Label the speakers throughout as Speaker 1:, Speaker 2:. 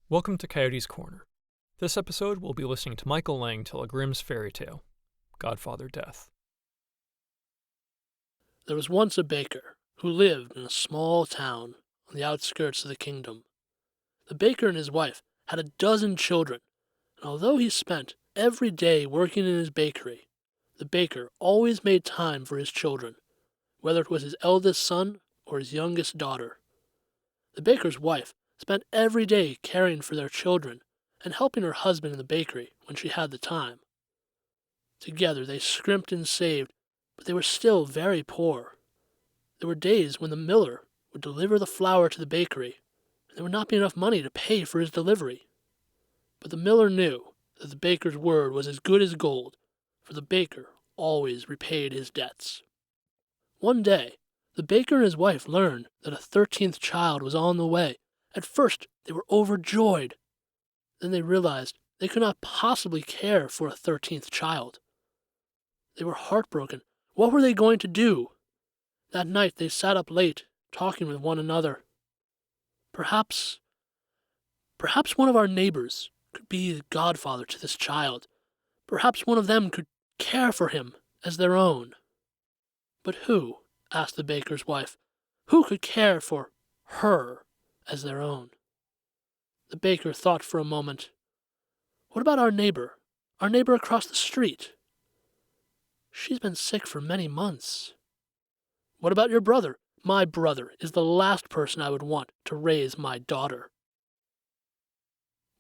Speaker 1: Welcome to Coyote's Corner. This episode, we'll be listening to Michael Lang tell a Grimm's Fairytale, Godfather Death.
Speaker 2: There was once a baker who lived in a small town on the outskirts of the kingdom. The baker and his wife had a dozen children, and although he spent every day working in his bakery, the baker always made time for his children, whether it was his eldest son or his youngest daughter. The baker's wife spent every day caring for their children and helping her husband in the bakery when she had the time. Together they scrimped and saved, but they were still very poor. There were days when the miller would deliver the flour to the bakery, and there would not be enough money to pay for his delivery. But the miller knew that the baker's word was as good as gold, for the baker always repaid his debts. One day, the baker and his wife learned that a 13th child was on the way. At first, they were overjoyed. Then they realized they could not possibly care for a 13th child. They were heartbroken. What were they going to do? That night they sat up late, talking with one another. Perhaps one of our neighbors could be the godfather to this child. Perhaps one of them could care for him as their own. But who? Asked the baker's wife. Who could care for her as their own? The baker thought for a moment. What about our neighbor across the street? She's been sick for many months. What about your brother? My brother is the last person I would want to raise my daughter.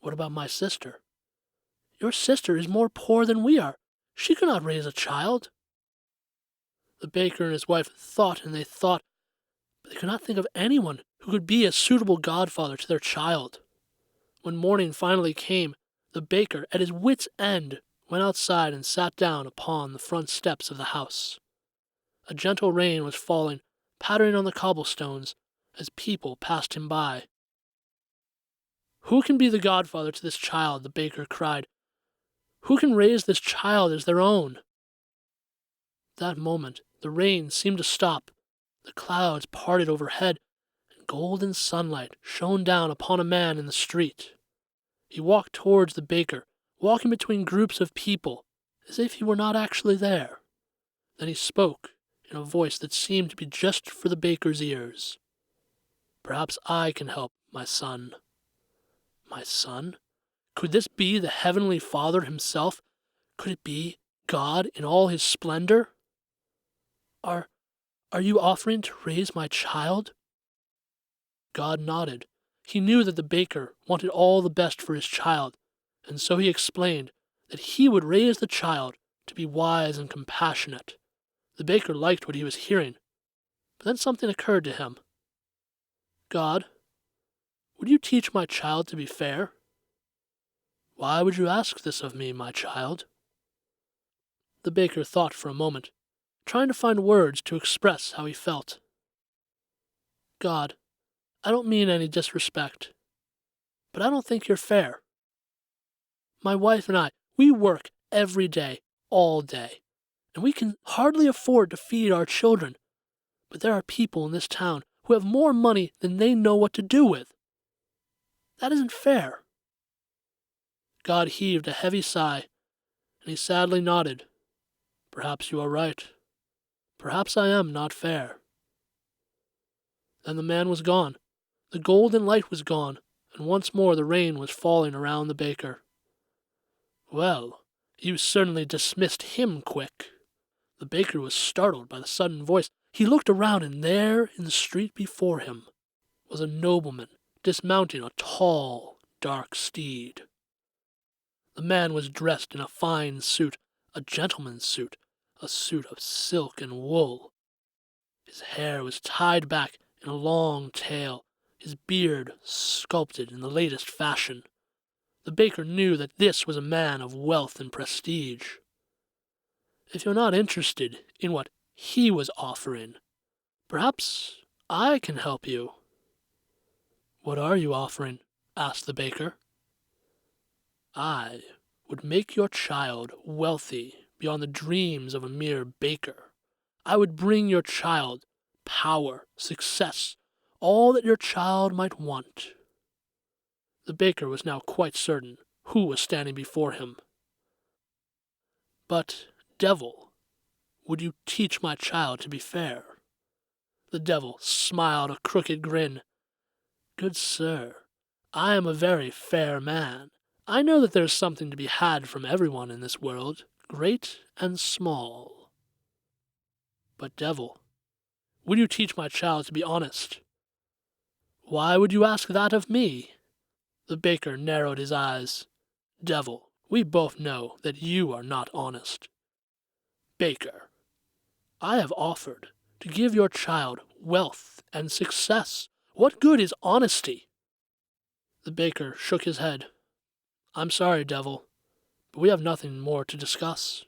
Speaker 2: What about my sister? Your sister is more poor than we are. She could not raise a child. The baker and his wife thought and they thought, but they could not think of anyone who could be a suitable godfather to their child. When morning finally came, the baker, at his wits' end, went outside and sat down upon the front steps of the house. A gentle rain was falling, pattering on the cobblestones, as people passed him by. Who can be the godfather to this child? The baker cried. Who can raise this child as their own? That moment, the rain seemed to stop. The clouds parted overhead, and golden sunlight shone down upon a man in the street. He walked towards the baker, walking between groups of people, as if he were not actually there. Then he spoke in a voice that seemed to be just for the baker's ears. Perhaps I can help, my son. My son? Could this be the Heavenly Father himself? Could it be God in all his splendor? Are you offering to raise my child? God nodded. He knew that the baker wanted all the best for his child, and so he explained that he would raise the child to be wise and compassionate. The baker liked what he was hearing, but then something occurred to him. God, would you teach my child to be fair? Why would you ask this of me, my child? The baker thought for a moment, trying to find words to express how he felt. God, I don't mean any disrespect, but I don't think you're fair. My wife and I, we work every day, all day, and we can hardly afford to feed our children. But there are people in this town who have more money than they know what to do with. That isn't fair. God heaved a heavy sigh, and he sadly nodded. Perhaps you are right. Perhaps I am not fair. Then the man was gone. The golden light was gone, and once more the rain was falling around the baker. Well, you certainly dismissed him quick. The baker was startled by the sudden voice. He looked around, and there in the street before him was a nobleman dismounting a tall, dark steed. The man was dressed in a fine suit, a gentleman's suit, a suit of silk and wool. His hair was tied back in a long tail, his beard sculpted in the latest fashion. The baker knew that this was a man of wealth and prestige. If you're not interested in what he was offering, perhaps I can help you. What are you offering? Asked the baker. I would make your child wealthy beyond the dreams of a mere baker. I would bring your child power, success, all that your child might want. The baker was now quite certain who was standing before him. "But, devil, would you teach my child to be fair?" The devil smiled a crooked grin. "Good sir, I am a very fair man. I know that there is something to be had from everyone in this world, great and small. But, devil, would you teach my child to be honest?" "Why would you ask that of me?" The baker narrowed his eyes. "Devil, we both know that you are not honest. Baker, I have offered to give your child wealth and success. What good is honesty?" The baker shook his head. "I'm sorry, devil, but we have nothing more to discuss."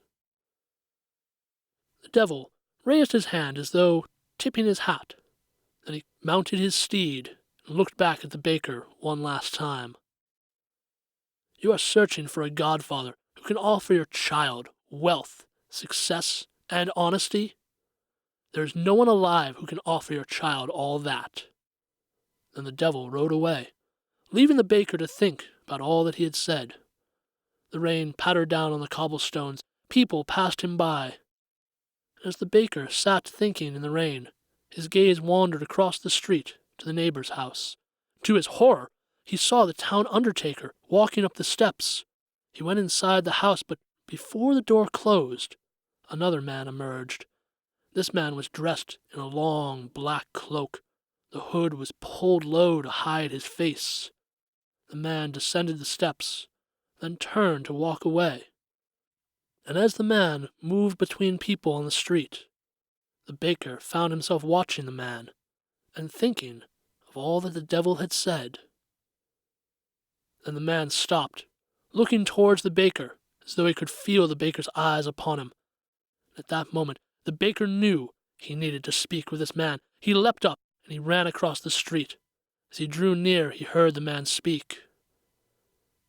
Speaker 2: The devil raised his hand as though tipping his hat. Then he mounted his steed and looked back at the baker one last time. "You are searching for a godfather who can offer your child wealth, success, and honesty? There is no one alive who can offer your child all that." Then the devil rode away, leaving the baker to think about all that he had said. The rain pattered down on the cobblestones. People passed him by. As the baker sat thinking in the rain, his gaze wandered across the street to the neighbor's house. To his horror, he saw the town undertaker walking up the steps. He went inside the house, but before the door closed, another man emerged. This man was dressed in a long black cloak. The hood was pulled low to hide his face. The man descended the steps, then turned to walk away. And as the man moved between people on the street, the baker found himself watching the man and thinking of all that the devil had said. Then the man stopped, looking towards the baker as though he could feel the baker's eyes upon him. At that moment, the baker knew he needed to speak with this man. He leapt up and he ran across the street. As he drew near, he heard the man speak.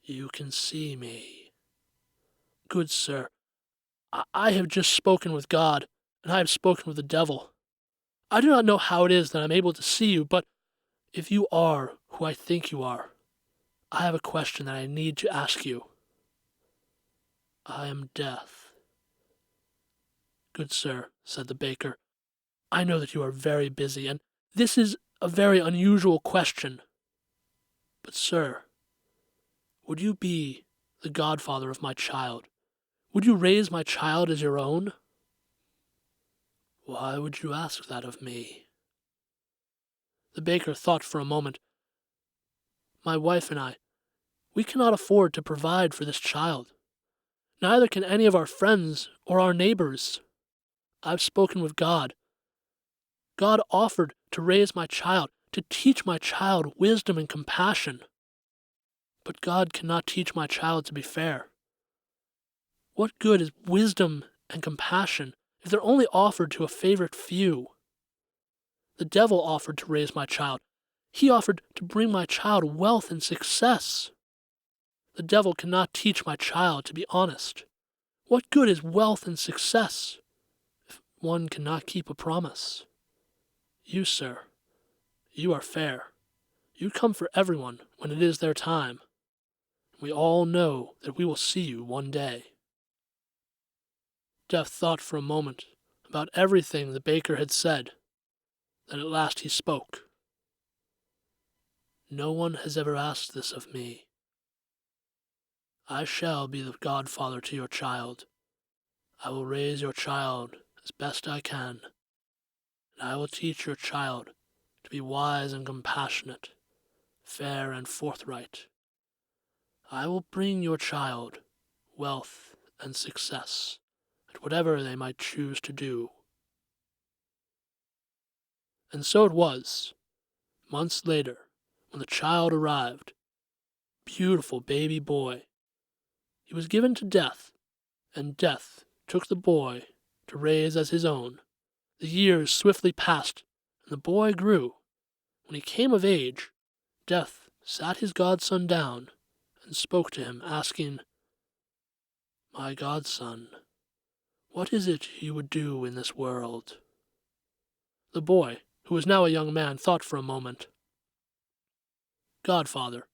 Speaker 2: "You can see me." "Good sir, I have just spoken with God, and I have spoken with the devil. I do not know how it is that I am able to see you, but if you are who I think you are, I have a question that I need to ask you." "I am Death." "Good sir," said the baker, "I know that you are very busy, and this is a very unusual question. But, sir, would you be the godfather of my child? Would you raise my child as your own?" "Why would you ask that of me?" The baker thought for a moment. "My wife and I, we cannot afford to provide for this child. Neither can any of our friends or our neighbors. I've spoken with God. God offered to raise my child, to teach my child wisdom and compassion. But God cannot teach my child to be fair. What good is wisdom and compassion if they're only offered to a favorite few? The devil offered to raise my child. He offered to bring my child wealth and success. The devil cannot teach my child to be honest. What good is wealth and success if one cannot keep a promise? You, sir, you are fair. You come for everyone when it is their time. We all know that we will see you one day." Death thought for a moment about everything the baker had said. Then at last he spoke. "No one has ever asked this of me. I shall be the godfather to your child. I will raise your child as best I can, and I will teach your child to be wise and compassionate, fair and forthright. I will bring your child wealth and success at whatever they might choose to do." And so it was. Months later, when the child arrived, beautiful baby boy, he was given to Death, and Death took the boy to raise as his own. The years swiftly passed, and the boy grew. When he came of age, Death sat his godson down and spoke to him, asking, "My godson, what is it you would do in this world?" The boy, who was now a young man, thought for a moment. "Godfather,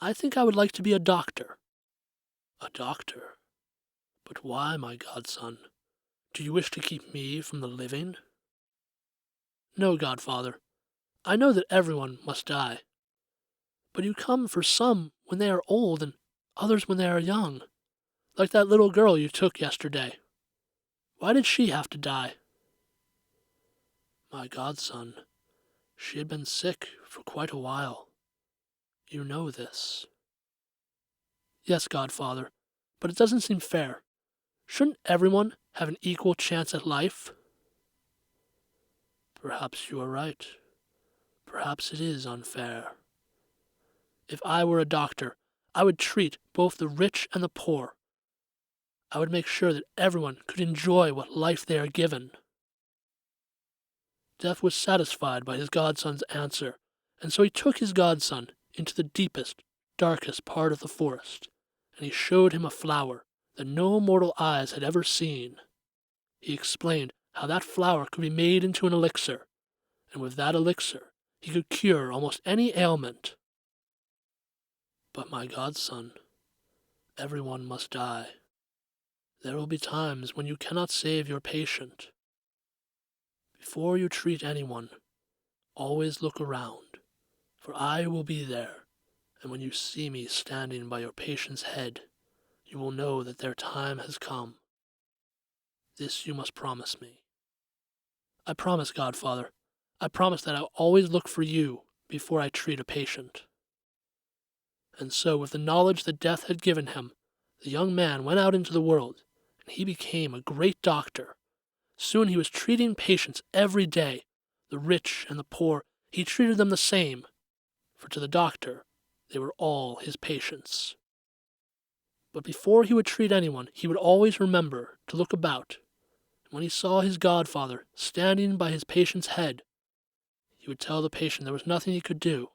Speaker 2: I think I would like to be a doctor. A doctor? But why, my godson? Do you wish to keep me from the living? No, godfather. I know that everyone must die. But you come for some when they are old and others when they are young, like that little girl you took yesterday. Why did she have to die? My godson, she had been sick for quite a while. You know this. Yes, godfather, but it doesn't seem fair. Shouldn't everyone have an equal chance at life? Perhaps you are right. Perhaps it is unfair. If I were a doctor, I would treat both the rich and the poor. I would make sure that everyone could enjoy what life they are given. Death was satisfied by his godson's answer, and so he took his godson into the deepest, darkest part of the forest, and he showed him a flower that no mortal eyes had ever seen. He explained how that flower could be made into an elixir, and with that elixir he could cure almost any ailment. But my godson, everyone must die. There will be times when you cannot save your patient. Before you treat anyone, always look around, for I will be there, and when you see me standing by your patient's head, you will know that their time has come. This you must promise me. I promise, godfather. I promise that I'll always look for you before I treat a patient. And so, with the knowledge that death had given him, the young man went out into the world, and he became a great doctor. Soon he was treating patients every day, the rich and the poor. He treated them the same, for to the doctor they were all his patients. But before he would treat anyone, he would always remember to look about, and when he saw his godfather standing by his patient's head, he would tell the patient there was nothing he could do.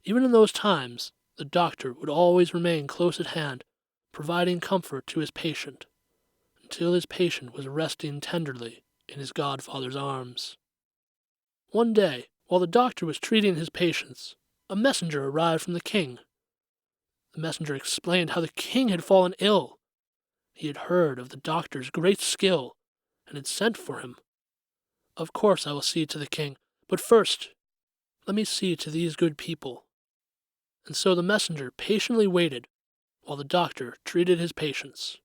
Speaker 2: Even in those times, the doctor would always remain close at hand, providing comfort to his patient, until his patient was resting tenderly in his godfather's arms. One day, while the doctor was treating his patients, a messenger arrived from the king. The messenger explained how the king had fallen ill. He had heard of the doctor's great skill and had sent for him. Of course I will see to the king, but first, let me see to these good people. And so the messenger patiently waited while the doctor treated his patients.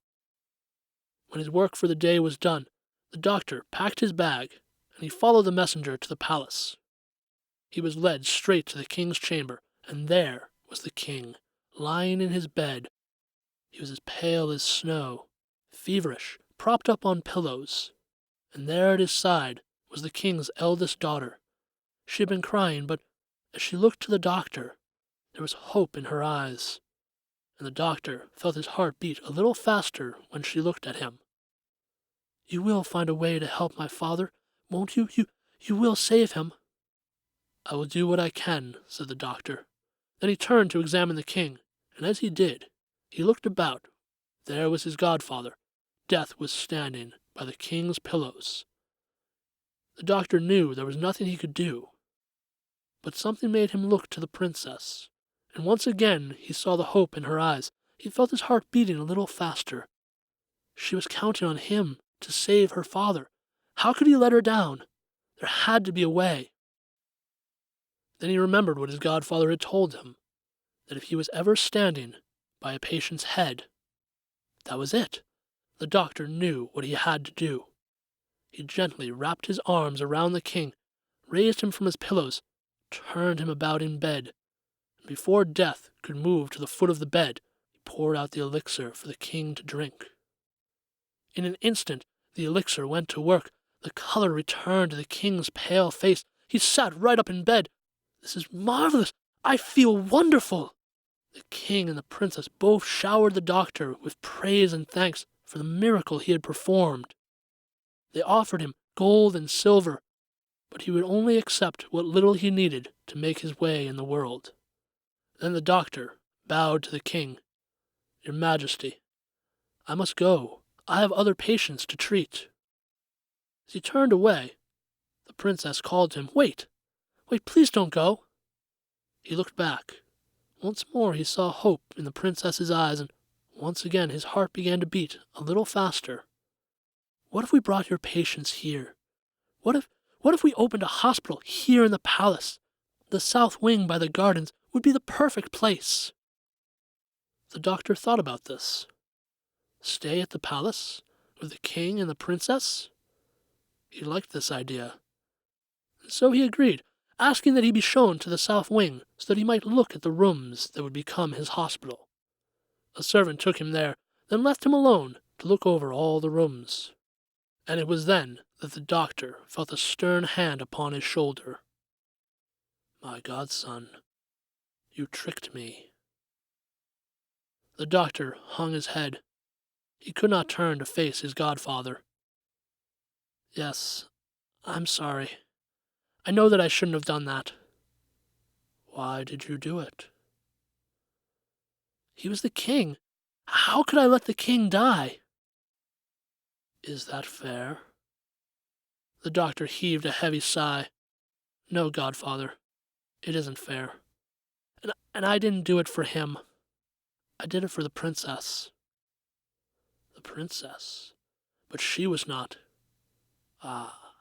Speaker 2: When his work for the day was done, the doctor packed his bag, and he followed the messenger to the palace. He was led straight to the king's chamber, and there was the king, lying in his bed. He was as pale as snow, feverish, propped up on pillows, and there at his side was the king's eldest daughter. She had been crying, but as she looked to the doctor, there was hope in her eyes, and the doctor felt his heart beat a little faster when she looked at him. You will find a way to help my father, won't you? You will save him. I will do what I can, said the doctor. Then he turned to examine the king, and as he did, he looked about. There was his godfather. Death was standing by the king's pillows. The doctor knew there was nothing he could do, but something made him look to the princess, and once again he saw the hope in her eyes. He felt his heart beating a little faster. She was counting on him to save her father. How could he let her down? There had to be a way. Then he remembered what his godfather had told him, that if he was ever standing by a patient's head, that was it. The doctor knew what he had to do. He gently wrapped his arms around the king, raised him from his pillows, turned him about in bed, and before Death could move to the foot of the bed, he poured out the elixir for the king to drink. In an instant, the elixir went to work. The color returned to the king's pale face. He sat right up in bed. This is marvelous. I feel wonderful. The king and the princess both showered the doctor with praise and thanks for the miracle he had performed. They offered him gold and silver, but he would only accept what little he needed to make his way in the world. Then the doctor bowed to the king. Your Majesty, I must go. I have other patients to treat. As he turned away, the princess called to him, Wait, please don't go. He looked back. Once more he saw hope in the princess's eyes, and once again his heart began to beat a little faster. What if we brought your patients here? What if we opened a hospital here in the palace? The south wing by the gardens would be the perfect place. The doctor thought about this. Stay at the palace with the king and the princess? He liked this idea. So he agreed, asking that he be shown to the south wing so that he might look at the rooms that would become his hospital. A servant took him there, then left him alone to look over all the rooms. And it was then that the doctor felt a stern hand upon his shoulder. "My godson, you tricked me." The doctor hung his head. He could not turn to face his godfather. "Yes, I'm sorry. I know that I shouldn't have done that." "Why did you do it?" "He was the king. How could I let the king die?" "Is that fair?" The doctor heaved a heavy sigh. "No, godfather, it isn't fair. And I didn't do it for him. I did it for the princess." "The princess? But she was not—" "Ah,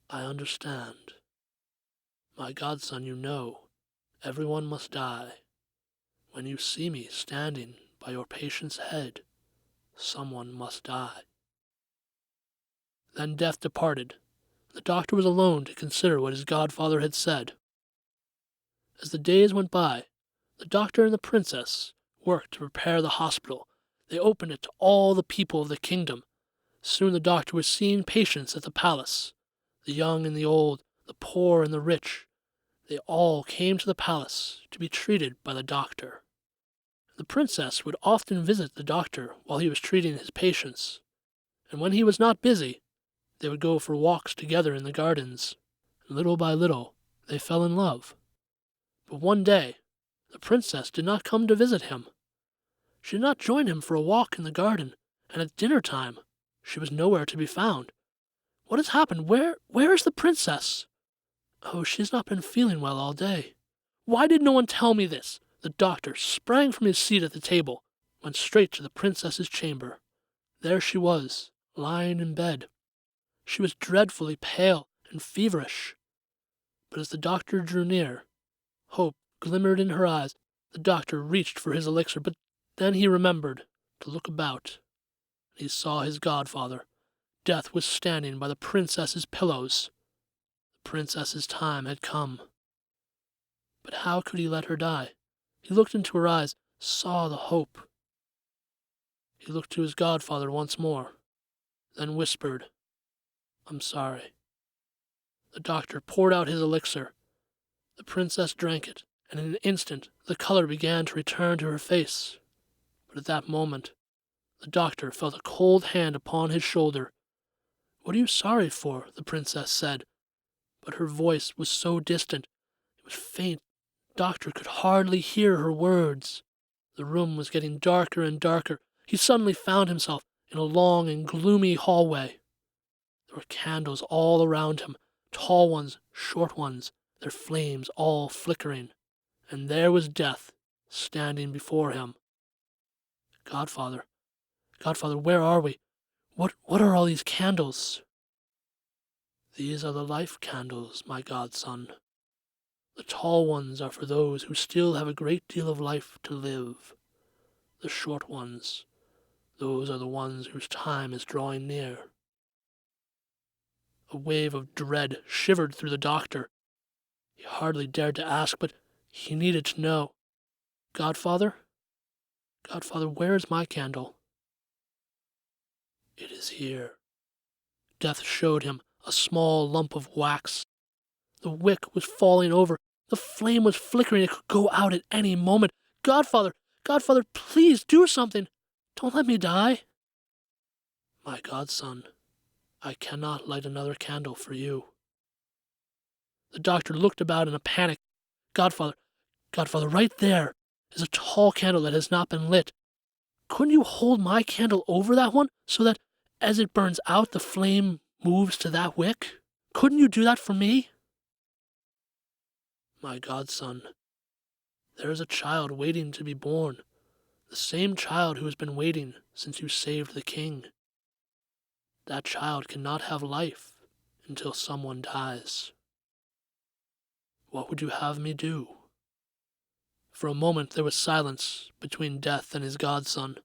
Speaker 2: I understand. My godson, you know, everyone must die. When you see me standing by your patient's head, someone must die." Then death departed. The doctor was alone to consider what his godfather had said. As the days went by, the doctor and the princess worked to prepare the hospital. They opened it to all the people of the kingdom. Soon the doctor was seeing patients at the palace. The young and the old, the poor and the rich. They all came to the palace to be treated by the doctor. The princess would often visit the doctor while he was treating his patients. And when he was not busy, they would go for walks together in the gardens. And little by little, they fell in love. But one day, the princess did not come to visit him. She did not join him for a walk in the garden, and at dinner time, she was nowhere to be found. "What has happened? Where is the princess?" "Oh, she's not been feeling well all day." "Why did no one tell me this?" The doctor sprang from his seat at the table, went straight to the princess's chamber. There she was, lying in bed. She was dreadfully pale and feverish. But as the doctor drew near, hope glimmered in her eyes. The doctor reached for his elixir, but then he remembered to look about. He saw his godfather. Death was standing by the princess's pillows. The princess's time had come. But how could he let her die? He looked into her eyes, saw the hope. He looked to his godfather once more, then whispered, "I'm sorry." The doctor poured out his elixir. The princess drank it, and in an instant the color began to return to her face. But at that moment, the doctor felt a cold hand upon his shoulder. "What are you sorry for?" the princess said. But her voice was so distant, it was faint, the doctor could hardly hear her words. The room was getting darker and darker. He suddenly found himself in a long and gloomy hallway. There were candles all around him, tall ones, short ones, their flames all flickering. And there was death standing before him. Godfather, where are we? What are all these candles?" "These are the life candles, my godson. The tall ones are for those who still have a great deal of life to live. The short ones, those are the ones whose time is drawing near." A wave of dread shivered through the doctor. He hardly dared to ask, but he needed to know. Godfather, where is my candle?" "It is here." Death showed him a small lump of wax. The wick was falling over. The flame was flickering. It could go out at any moment. Godfather, please do something. Don't let me die." "My godson, I cannot light another candle for you." The doctor looked about in a panic. Godfather, right there is a tall candle that has not been lit. Couldn't you hold my candle over that one so that as it burns out, the flame moves to that wick? Couldn't you do that for me?" "My godson, There is a child waiting to be born, the same child who has been waiting since you saved the king. That child cannot have life until someone dies. What would you have me do?" For a moment there was silence between Death and his godson.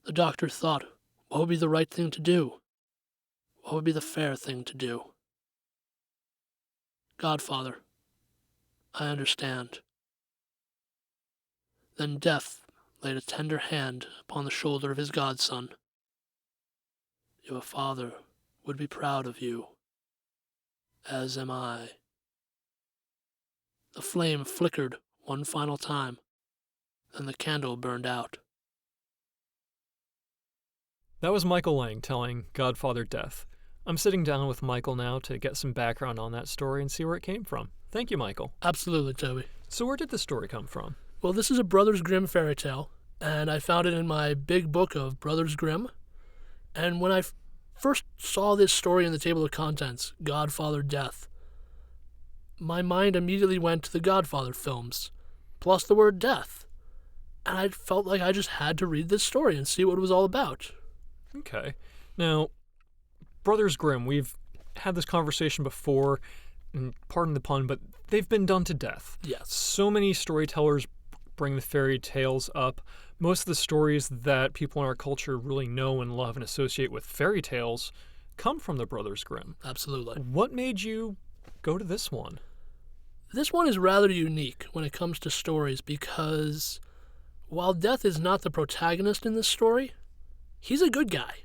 Speaker 2: The doctor thought, what would be the right thing to do? What would be the fair thing to do? "Godfather, I understand." Then Death laid a tender hand upon the shoulder of his godson. "Your father would be proud of you, as am I." The flame flickered one final time, then the candle burned out.
Speaker 1: That was Michael Lang telling Godfather Death. I'm sitting down with Michael now to get some background on that story and see where it came from. Thank you, Michael.
Speaker 2: Absolutely, Toby.
Speaker 1: So where did this story come from?
Speaker 2: Well, this is a Brothers Grimm fairy tale, and I found it in my big book of Brothers Grimm. And when I first saw this story in the table of contents, Godfather Death, my mind immediately went to the Godfather films, plus the word death. And I felt like I just had to read this story and see what it was all about.
Speaker 1: Okay. Now, Brothers Grimm, we've had this conversation before, and pardon the pun, but they've been done to death.
Speaker 2: Yes.
Speaker 1: So many storytellers bring the fairy tales up. Most of the stories that people in our culture really know and love and associate with fairy tales come from the Brothers Grimm.
Speaker 2: Absolutely.
Speaker 1: What made you go to this one?
Speaker 2: This one is rather unique when it comes to stories because while Death is not the protagonist in this story, he's a good guy.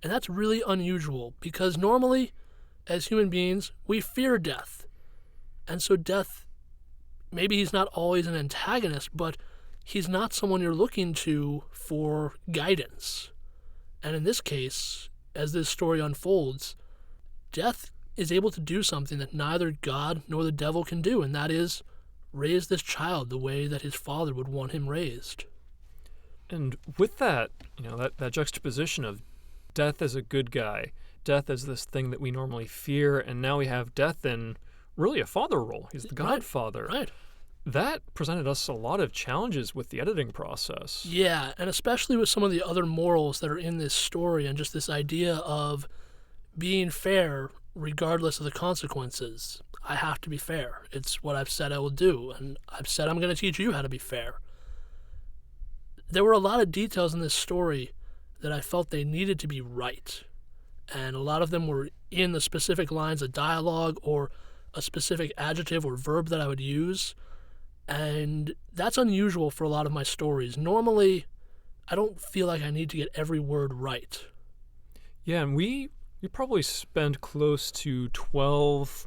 Speaker 2: And that's really unusual because normally, as human beings, we fear death. And so Death, maybe he's not always an antagonist, but he's not someone you're looking to for guidance. And in this case, as this story unfolds, Death is able to do something that neither God nor the devil can do, and that is raise this child the way that his father would want him raised.
Speaker 1: And with that, that juxtaposition of Death as a good guy, Death as this thing that we normally fear, and now we have Death in really a father role. He's the godfather.
Speaker 2: Right.
Speaker 1: That presented us a lot of challenges with the editing process.
Speaker 2: Yeah, and especially with some of the other morals that are in this story and just this idea of being fair regardless of the consequences. I have to be fair. It's what I've said I will do, and I've said I'm going to teach you how to be fair. There were a lot of details in this story that I felt they needed to be right, and a lot of them were in the specific lines of dialogue or a specific adjective or verb that I would use, and that's unusual for a lot of my stories. Normally, I don't feel like I need to get every word right.
Speaker 1: Yeah, and we probably spent close to 12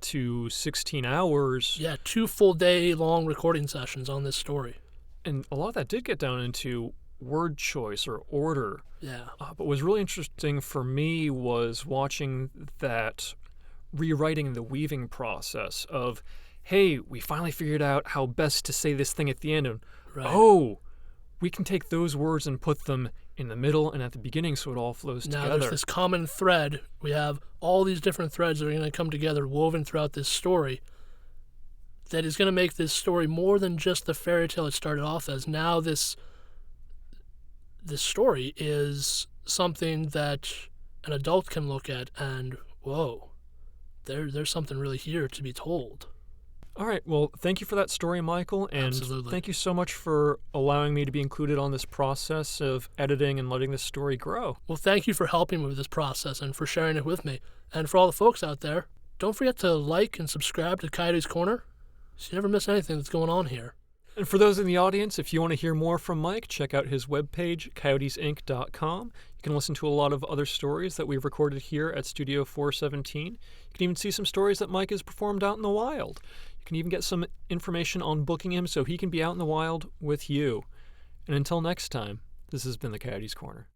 Speaker 1: to 16 hours.
Speaker 2: Yeah, 2 full day long recording sessions on this story.
Speaker 1: And a lot of that did get down into word choice or order.
Speaker 2: Yeah.
Speaker 1: But what was really interesting for me was watching that rewriting the weaving process of, hey, we finally figured out how best to say this thing at the end. And, oh, we can take those words and put them in the middle and at the beginning so it all flows together.
Speaker 2: Now there's this common thread. We have all these different threads that are going to come together woven throughout this story that is going to make this story more than just the fairy tale it started off as. Now this story is something that an adult can look at and, whoa, there's something really here to be told.
Speaker 1: All right. Well, thank you for that story, Michael. And
Speaker 2: Absolutely.
Speaker 1: Thank you so much for allowing me to be included on this process of editing and letting this story grow.
Speaker 2: Well, thank you for helping me with this process and for sharing it with me. And for all the folks out there, don't forget to like and subscribe to Coyote's Corner so you never miss anything that's going on here.
Speaker 1: And for those in the audience, if you want to hear more from Mike, check out his webpage, coyotesinc.com. You can listen to a lot of other stories that we've recorded here at Studio 417. You can even see some stories that Mike has performed out in the wild. You can even get some information on booking him so he can be out in the wild with you. And until next time, this has been the Coyote's Corner.